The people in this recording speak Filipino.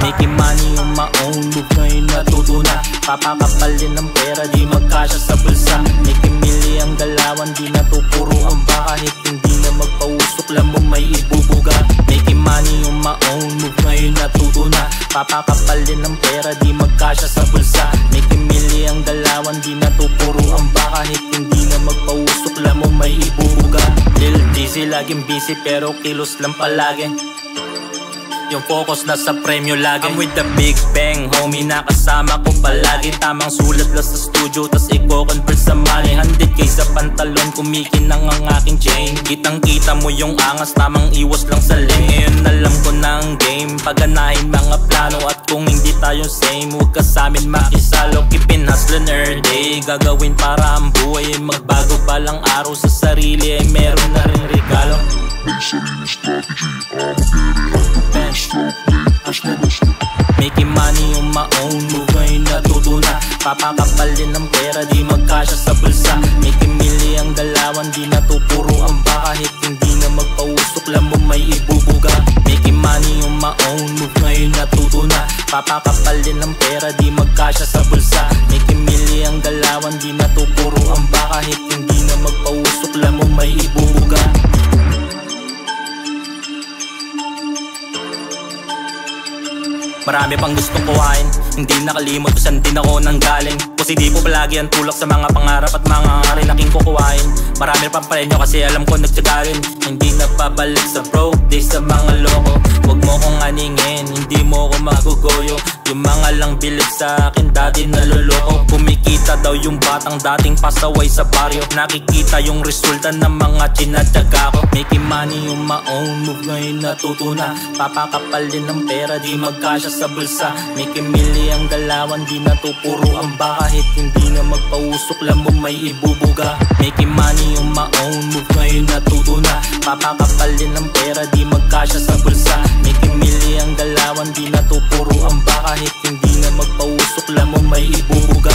Making money on my own, move ngayon natuto na. Papakapalin ng pera, di magkasya sa bulsa. Making milli ang galawan, di na to puro ang baka. Kahit hindi na magpausok, lang mo may ibubuga. Making money on my own, move ngayon natuto na. Papakapalin ng pera, di magkasya sa bulsa. Making milli ang galawan, di na to puro ang baka. Kahit hindi na magpausok, lang mo may ibubuga. Lil Dizzy laging busy pero kilos lang palagi. Yung focus na sa premyo lagi. I'm with the big bang, homie, nakasama ko palagi. Tamang sulat lang sa studio, tas i-convert sa money. 100k sa pantalon, kumikinang ang aking chain. Kitang kita mo yung angas, tamang iwas lang sa lane. Ngayon alam ko na ang game, paganahin mga plano. At kung hindi tayo same, huwag ka sa'min makisalo. Keepin hustling every day, gagawin para ang buhay ay magbago. Palang araw sa sarili ay meron na rin regalo. May sariling strategy, I'ma get it. Hand slow play, hustler hustler. Making money on my own, move ngayon natuto na. Papakapalin ng pera, di magkasya sa bulsa. Making milli ang galawan, di na to puro ang baka. Kahit hindi na magpausok, lang mo may ibubuga. Making money on my own, move ngayon natuto na. Papakapalin ng pera, di magkasya sa bulsa. Making milli ang galawan, di na to puro ang baka. Kahit hindi na magpausok, lang mo may ibubuga. Marami pang gusto kuhain, hindi nakalimot kung saan din ako nanggaling. Positibo palagi ang tulak sa mga pangarap at mga hangarin aking kukuhain. Marami pang parenyo kasi alam ko nagtsaga rin. Hindi na babalik sa broke days sa mga loko. Huwag mo kong aningin, hindi mo ko magugoyo. Yung mga lang bilib sa akin dati naloloko. Kumikita daw yung batang dating pasaway sa baryo. Nakikita yung resulta ng mga tinatyaga ko. Making money on my own, move ngayon natuto na. Papakapalin ng pera, di magkasya sa bulsa. Making milli ang galawan, di na to puro ang baka. Kahit hindi na magpausok, lang mo may ibubuga. Making money on my own, move ngayon natuto na. Papakapalin ng pera, di magkasya sa bulsa. Making milli ang galawan, di na to puro ang baka. Kahit hindi na magpausok, lang mo may ibubuga.